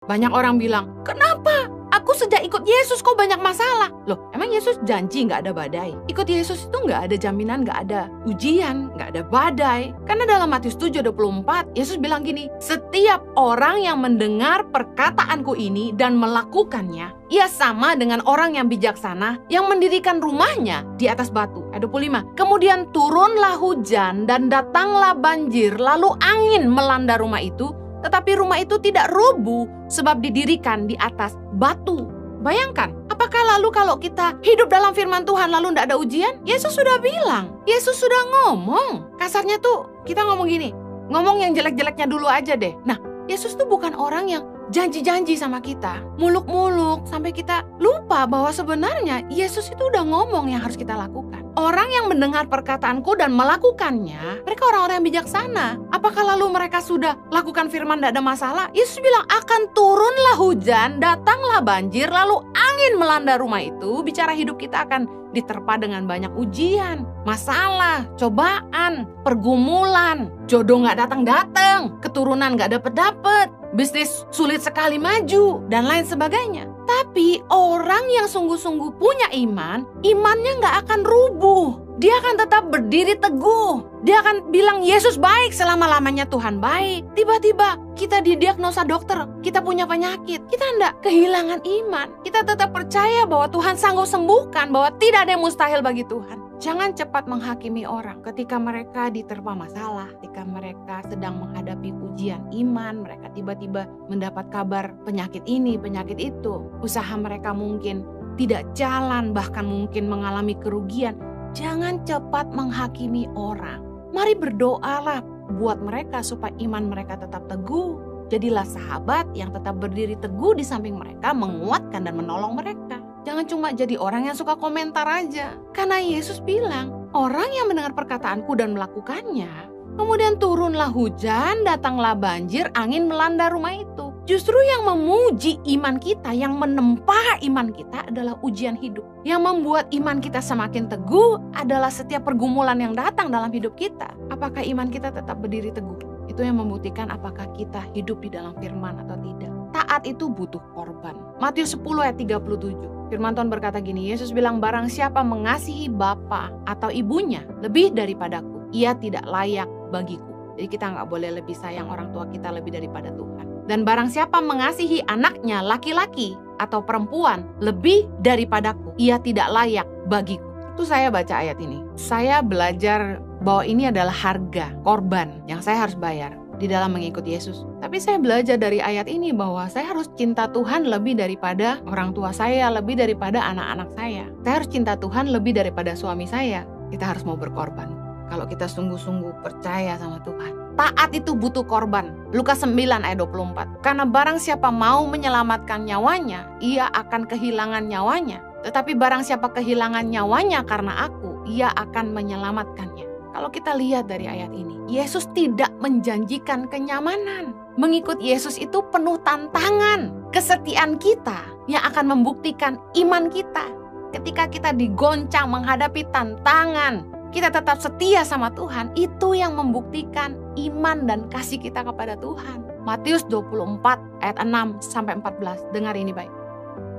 Banyak orang bilang, kenapa? Aku sejak ikut Yesus kok banyak masalah. Loh, emang Yesus janji gak ada badai? Ikut Yesus itu gak ada jaminan, gak ada ujian, gak ada badai. Karena dalam Matius 7:24, Yesus bilang gini, setiap orang yang mendengar perkataanku ini dan melakukannya, ia sama dengan orang yang bijaksana yang mendirikan rumahnya di atas batu. Ayat 25, kemudian turunlah hujan dan datanglah banjir, lalu angin melanda rumah itu, tetapi rumah itu tidak rubuh sebab didirikan di atas batu. Bayangkan, apakah lalu kalau kita hidup dalam firman Tuhan lalu tidak ada ujian? Yesus sudah bilang, Yesus sudah ngomong. Kasarnya tuh kita ngomong gini, ngomong yang jelek-jeleknya dulu aja deh. Nah, Yesus tuh bukan orang yang janji-janji sama kita, muluk-muluk sampai kita lupa bahwa sebenarnya Yesus itu udah ngomong yang harus kita lakukan. Orang yang mendengar perkataanku dan melakukannya, mereka orang-orang yang bijaksana. Apakah lalu mereka sudah lakukan firman tidak ada masalah? Yesus bilang akan turunlah hujan, datanglah banjir, lalu angin melanda rumah itu. Bicara hidup kita akan diterpa dengan banyak ujian, masalah, cobaan, pergumulan, jodoh gak datang-datang, keturunan gak dapet-dapet, bisnis sulit sekali maju, dan lain sebagainya. Tapi orang yang sungguh-sungguh punya iman, imannya gak akan rubuh. Dia akan tetap berdiri teguh. Dia akan bilang Yesus baik selama-lamanya, Tuhan baik. Tiba-tiba kita didiagnosa dokter, kita punya penyakit. Kita enggak kehilangan iman. Kita tetap percaya bahwa Tuhan sanggup sembuhkan, bahwa tidak ada yang mustahil bagi Tuhan. Jangan cepat menghakimi orang ketika mereka diterpa masalah, ketika mereka sedang menghadapi ujian iman, mereka tiba-tiba mendapat kabar penyakit ini, penyakit itu. Usaha mereka mungkin tidak jalan, bahkan mungkin mengalami kerugian. Jangan cepat menghakimi orang. Mari berdoalah buat mereka supaya iman mereka tetap teguh. Jadilah sahabat yang tetap berdiri teguh di samping mereka, menguatkan dan menolong mereka. Jangan cuma jadi orang yang suka komentar aja. Karena Yesus bilang, orang yang mendengar perkataanku dan melakukannya, kemudian turunlah hujan, datanglah banjir, angin melanda rumah itu. Justru yang memuji iman kita, yang menempa iman kita adalah ujian hidup. Yang membuat iman kita semakin teguh adalah setiap pergumulan yang datang dalam hidup kita. Apakah iman kita tetap berdiri teguh? Itu yang membuktikan apakah kita hidup di dalam firman atau tidak. Taat itu butuh korban. Matius 10 ayat 37. Firman Tuhan berkata gini, Yesus bilang, barang siapa mengasihi bapa atau ibunya lebih daripadaku, ia tidak layak bagiku. Jadi kita nggak boleh lebih sayang orang tua kita lebih daripada Tuhan. Dan barang siapa mengasihi anaknya laki-laki atau perempuan lebih daripadaku, ia tidak layak bagiku. Itu saya baca ayat ini. Saya belajar bahwa ini adalah harga, korban yang saya harus bayar di dalam mengikuti Yesus. Tapi saya belajar dari ayat ini bahwa saya harus cinta Tuhan lebih daripada orang tua saya, lebih daripada anak-anak saya. Saya harus cinta Tuhan lebih daripada suami saya. Kita harus mau berkorban. Kalau kita sungguh-sungguh percaya sama Tuhan. Taat itu butuh korban. Lukas 9 ayat 24. Karena barang siapa mau menyelamatkan nyawanya, ia akan kehilangan nyawanya. Tetapi barang siapa kehilangan nyawanya karena aku, ia akan menyelamatkannya. Kalau kita lihat dari ayat ini, Yesus tidak menjanjikan kenyamanan. Mengikut Yesus itu penuh tantangan. Kesetiaan kita yang akan membuktikan iman kita. Ketika kita digoncang menghadapi tantangan, kita tetap setia sama Tuhan, itu yang membuktikan iman dan kasih kita kepada Tuhan. Matius 24 ayat 6-14, dengar ini baik.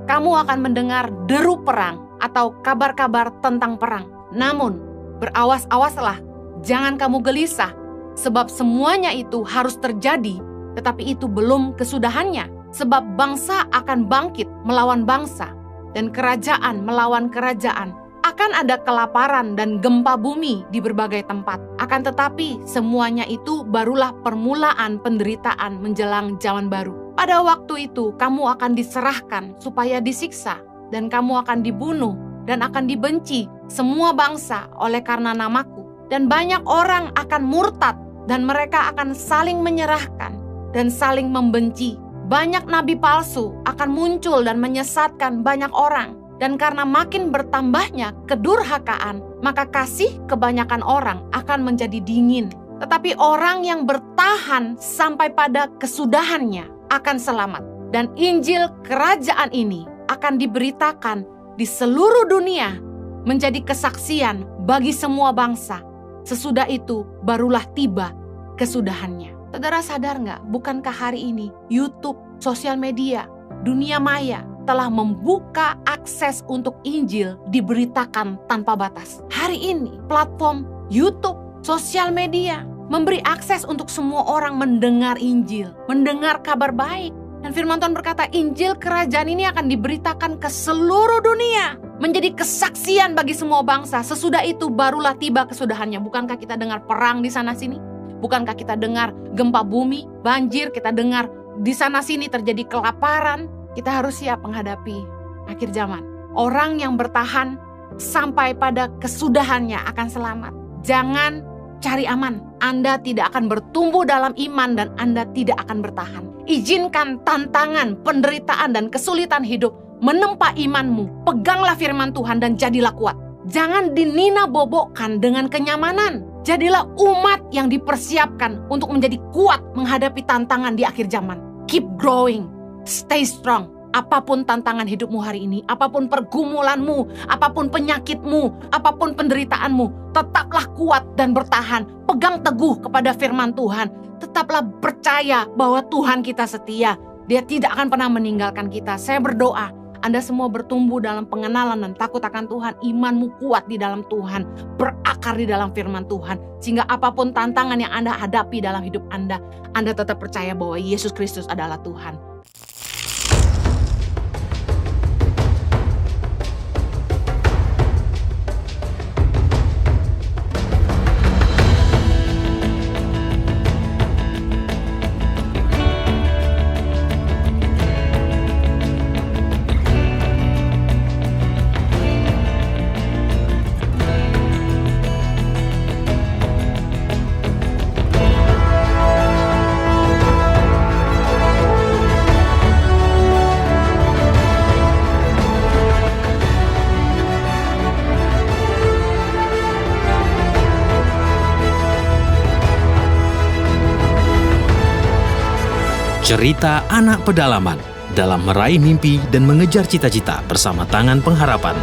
Kamu akan mendengar deru perang atau kabar-kabar tentang perang. Namun, berawas-awaslah, jangan kamu gelisah, sebab semuanya itu harus terjadi, tetapi itu belum kesudahannya. Sebab bangsa akan bangkit melawan bangsa, dan kerajaan melawan kerajaan. Akan ada kelaparan dan gempa bumi di berbagai tempat. Akan tetapi semuanya itu barulah permulaan penderitaan menjelang zaman baru. Pada waktu itu kamu akan diserahkan supaya disiksa, dan kamu akan dibunuh dan akan dibenci semua bangsa oleh karena namaku. Dan banyak orang akan murtad, dan mereka akan saling menyerahkan dan saling membenci. Banyak nabi palsu akan muncul dan menyesatkan banyak orang. Dan karena makin bertambahnya kedurhakaan, maka kasih kebanyakan orang akan menjadi dingin. Tetapi orang yang bertahan sampai pada kesudahannya akan selamat. Dan Injil kerajaan ini akan diberitakan di seluruh dunia menjadi kesaksian bagi semua bangsa. Sesudah itu barulah tiba kesudahannya. Saudara sadar nggak, bukankah hari ini YouTube, sosial media, dunia maya telah membuka akses untuk Injil diberitakan tanpa batas. Hari ini platform YouTube, sosial media memberi akses untuk semua orang mendengar Injil, mendengar kabar baik. Dan firman Tuhan berkata, Injil kerajaan ini akan diberitakan ke seluruh dunia, menjadi kesaksian bagi semua bangsa. Sesudah itu barulah tiba kesudahannya. Bukankah kita dengar perang di sana-sini? Bukankah kita dengar gempa bumi, banjir, kita dengar di sana-sini terjadi kelaparan? Kita harus siap menghadapi akhir zaman. Orang yang bertahan sampai pada kesudahannya akan selamat. Jangan cari aman. Anda tidak akan bertumbuh dalam iman dan Anda tidak akan bertahan. Izinkan tantangan, penderitaan, dan kesulitan hidup menempa imanmu. Peganglah firman Tuhan dan jadilah kuat. Jangan dinina-bobokkan dengan kenyamanan. Jadilah umat yang dipersiapkan untuk menjadi kuat menghadapi tantangan di akhir zaman. Keep growing, stay strong. Apapun tantangan hidupmu hari ini, apapun pergumulanmu, apapun penyakitmu, apapun penderitaanmu, tetaplah kuat dan bertahan. Pegang teguh kepada firman Tuhan. Tetaplah percaya bahwa Tuhan kita setia. Dia tidak akan pernah meninggalkan kita. Saya berdoa Anda semua bertumbuh dalam pengenalan dan takut akan Tuhan. Imanmu kuat di dalam Tuhan, berakar di dalam firman Tuhan. Sehingga apapun tantangan yang Anda hadapi dalam hidup Anda tetap percaya bahwa Yesus Kristus adalah Tuhan. Cerita anak pedalaman dalam meraih mimpi dan mengejar cita-cita bersama Tangan Pengharapan.